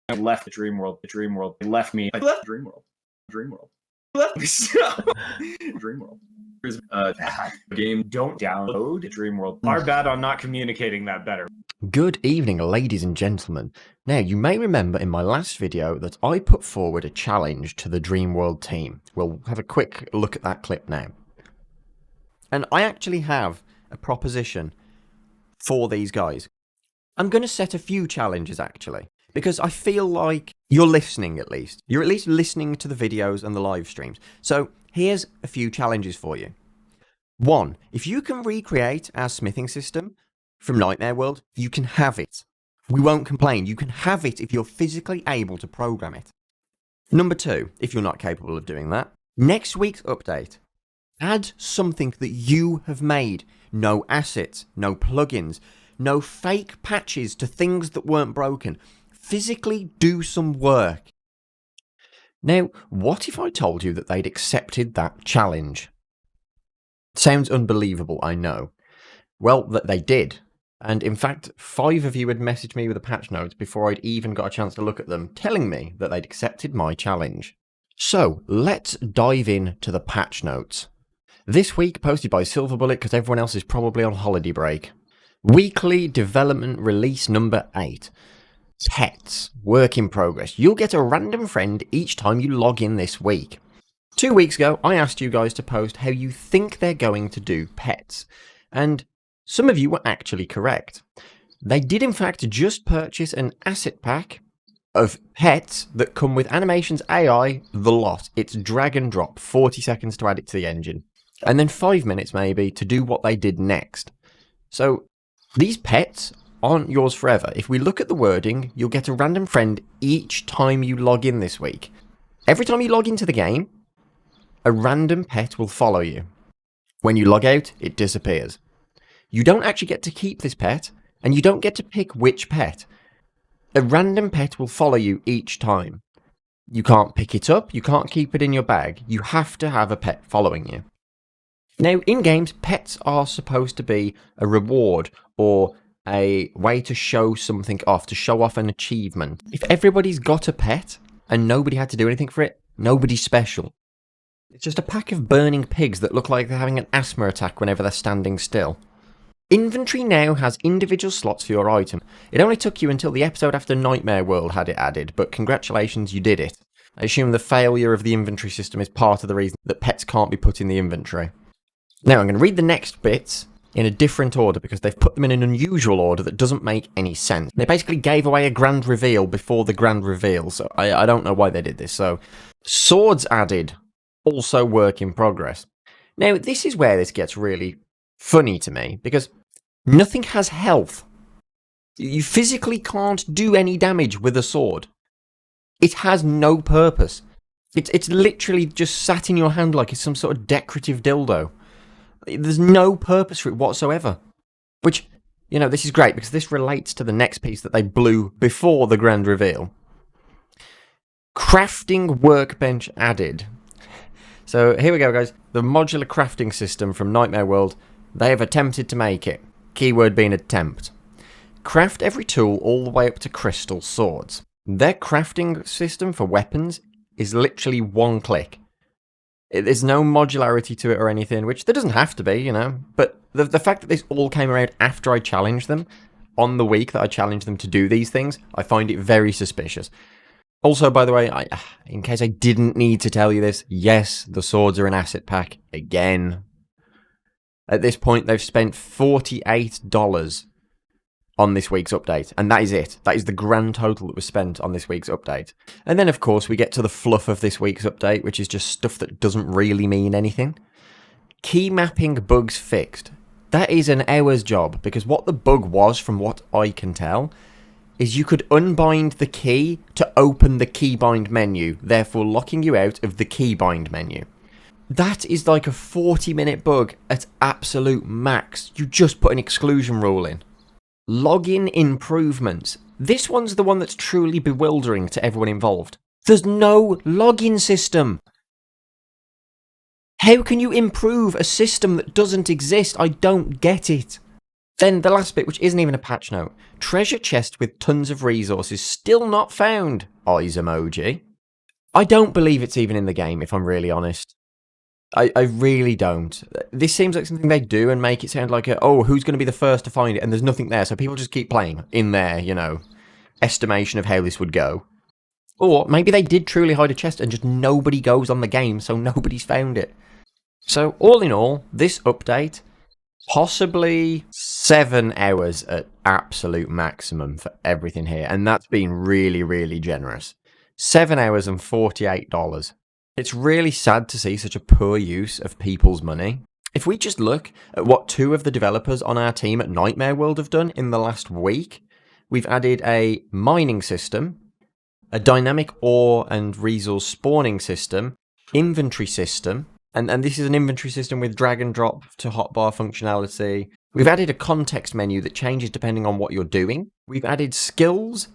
I left the Dreamworld. The Dreamworld. They left me. I left Dreamworld. Dreamworld. Left me. Dreamworld. Game. Don't download Dreamworld. Our bad on not communicating that better. Good evening, ladies and gentlemen. Now, you may remember in my last video that I put forward a challenge to the Dreamworld team. We'll have a quick look at that clip now. And I actually have a proposition for these guys. I'm going to set a few challenges, actually, because I feel like you're listening at least. You're at least listening to the videos and the live streams. So here's a few challenges for you. 1. If you can recreate our smithing system from Nightmare World, you can have it. We won't complain. You can have it if you're physically able to program it. Number 2, if you're not capable of doing that, next week's update, add something that you have made. No assets, no plugins, no fake patches to things that weren't broken. Physically do some work. Now, what if I told you that they'd accepted that challenge? Sounds unbelievable, I know. Well, that they did. And in fact, 5 of you had messaged me with a patch note before I'd even got a chance to look at them, telling me that they'd accepted my challenge. So, let's dive into the patch notes. This week, posted by Silverbullet because everyone else is probably on holiday break. Weekly development release number 8. Pets. Work in progress. You'll get a random friend each time you log in this week. 2 weeks ago, I asked you guys to post how you think they're going to do pets. And some of you were actually correct. They did in fact just purchase an asset pack of pets that come with animations, AI, the lot. It's drag and drop, 40 seconds to add it to the engine. And then 5 minutes maybe to do what they did next. So these pets aren't yours forever. If we look at the wording, you'll get a random friend each time you log in this week. Every time you log into the game, a random pet will follow you. When you log out, it disappears. You don't actually get to keep this pet, and you don't get to pick which pet. A random pet will follow you each time. You can't pick it up, you can't keep it in your bag. You have to have a pet following you. Now, in games, pets are supposed to be a reward or a way to show something off, to show off an achievement. If everybody's got a pet and nobody had to do anything for it, nobody's special. It's just a pack of burning pigs that look like they're having an asthma attack whenever they're standing still. Inventory now has individual slots for your item. It only took you until the episode after Nightmare World had it added, but congratulations, you did it. I assume the failure of the inventory system is part of the reason that pets can't be put in the inventory. Now I'm going to read the next bits in a different order because they've put them in an unusual order that doesn't make any sense. They basically gave away a grand reveal before the grand reveal, so I don't know why they did this. So, swords added, also work in progress. Now this is where this gets really funny to me, because nothing has health. You physically can't do any damage with a sword. It has no purpose. It's literally just sat in your hand like it's some sort of decorative dildo. There's no purpose for it whatsoever. Which, you know, this is great because this relates to the next piece that they blew before the grand reveal. Crafting workbench added. So here we go, guys. The modular crafting system from Nightmare World. They have attempted to make it. Keyword being attempt. Craft every tool all the way up to crystal swords. Their crafting system for weapons is literally one click. There's no modularity to it or anything, which there doesn't have to be, you know. But the fact that this all came around after I challenged them, on the week that I challenged them to do these things, I find it very suspicious. Also, by the way, in case I didn't need to tell you this, yes, the swords are an asset pack again. At this point, they've spent $48 on this week's update, and that is it. That is the grand total that was spent on this week's update. And then, of course, we get to the fluff of this week's update, which is just stuff that doesn't really mean anything. Key mapping bugs fixed. That is an hour's job, because what the bug was, from what I can tell, is you could unbind the key to open the keybind menu, therefore locking you out of the keybind menu. That is like a 40-minute bug at absolute max. You just put an exclusion rule in. Login improvements. This one's the one that's truly bewildering to everyone involved. There's no login system. How can you improve a system that doesn't exist? I don't get it. Then the last bit, which isn't even a patch note. Treasure chest with tons of resources still not found. Eyes emoji. I don't believe it's even in the game, if I'm really honest. I really don't. This seems like something they do and make it sound like, oh, who's going to be the first to find it? And there's nothing there, so people just keep playing in their, you know, estimation of how this would go. Or maybe they did truly hide a chest and just nobody goes on the game, so nobody's found it. So all in all, this update, possibly 7 hours at absolute maximum for everything here. And that's been really, really generous. 7 hours and $48. It's really sad to see such a poor use of people's money. If we just look at what 2 of the developers on our team at Nightmare World have done in the last week, we've added a mining system, a dynamic ore and resource spawning system, inventory system, and this is an inventory system with drag and drop to hotbar functionality. We've added a context menu that changes depending on what you're doing. We've added skills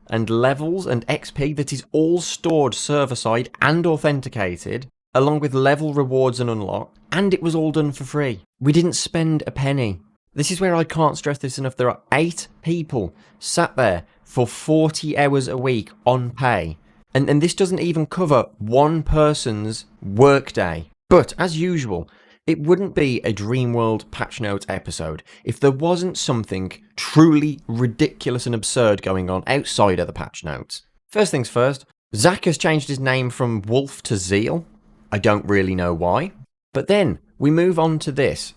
and levels and XP that is all stored server-side and authenticated, along with level rewards and unlock, and it was all done for free. We didn't spend a penny. This is where I can't stress this enough. There are 8 people sat there for 40 hours a week on pay, and this doesn't even cover one person's workday. But, as usual, it wouldn't be a Dreamworld patch notes episode if there wasn't something truly ridiculous and absurd going on outside of the patch notes. First things first, Zach has changed his name from Wolf to Zeal. I don't really know why. But then, we move on to this.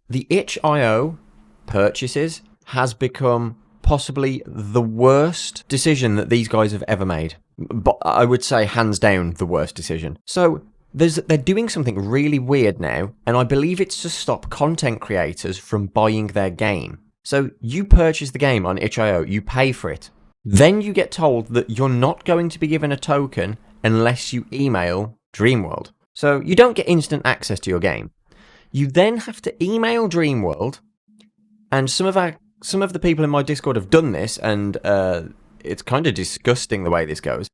The itch.io purchases has become possibly the worst decision that these guys have ever made. But I would say hands down the worst decision. So, they're doing something really weird now, and I believe it's to stop content creators from buying their game. So you purchase the game on itch.io, you pay for it. Then you get told that you're not going to be given a token unless you email Dreamworld. So you don't get instant access to your game. You then have to email Dreamworld, and some of the people in my Discord have done this, and it's kind of disgusting the way this goes.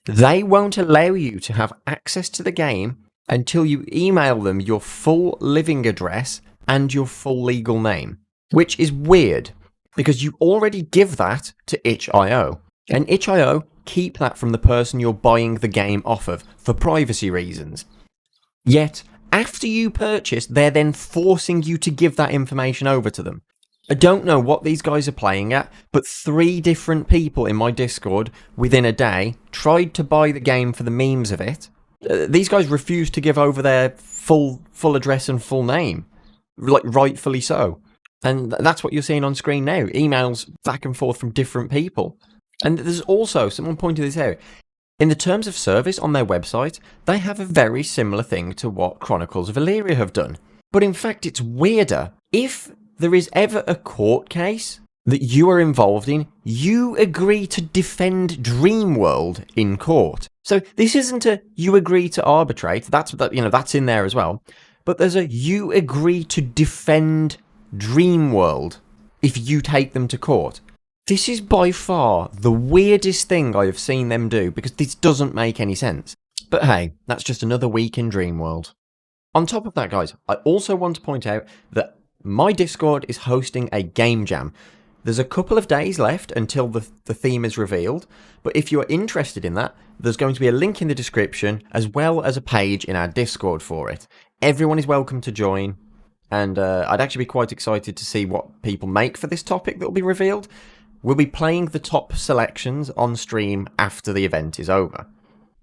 They won't allow you to have access to the game until you email them your full living address and your full legal name, which is weird because you already give that to itch.io, and itch.io keep that from the person you're buying the game off of for privacy reasons. Yet, after you purchase, they're then forcing you to give that information over to them. I don't know what these guys are playing at, but 3 different people in my Discord within a day tried to buy the game for the memes of it. These guys refused to give over their full address and full name, like rightfully so. And that's what you're seeing on screen now, emails back and forth from different people. And there's also, someone pointed this out, in the terms of service on their website, they have a very similar thing to what Chronicles of Illyria have done. But in fact, it's weirder. If there is ever a court case that you are involved in, you agree to defend Dreamworld in court. So this isn't a you agree to arbitrate. That's in there as well. But there's a you agree to defend Dreamworld if you take them to court. This is by far the weirdest thing I have seen them do because this doesn't make any sense. But hey, that's just another week in Dreamworld. On top of that, guys, I also want to point out that my Discord is hosting a game jam. There's a couple of days left until the theme is revealed, but if you are interested in that, there's going to be a link in the description as well as a page in our Discord for it. Everyone is welcome to join, and I'd actually be quite excited to see what people make for this topic that will be revealed. We'll be playing the top selections on stream after the event is over.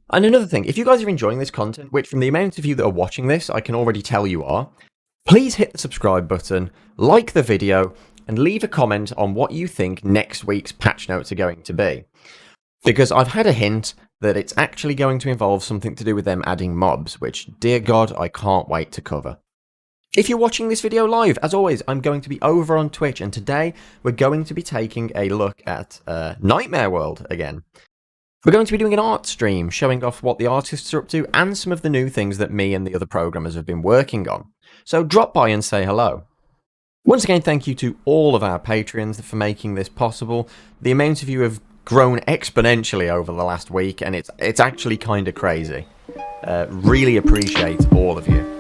And another thing, if you guys are enjoying this content, which from the amount of you that are watching this, I can already tell you are, please hit the subscribe button, like the video, and leave a comment on what you think next week's patch notes are going to be. Because I've had a hint that it's actually going to involve something to do with them adding mobs, which, dear God, I can't wait to cover. If you're watching this video live, as always, I'm going to be over on Twitch, and today we're going to be taking a look at Nightmare World again. We're going to be doing an art stream, showing off what the artists are up to, and some of the new things that me and the other programmers have been working on. So drop by and say hello. Once again, thank you to all of our Patreons for making this possible. The amount of you have grown exponentially over the last week, and it's actually kind of crazy. Really appreciate all of you.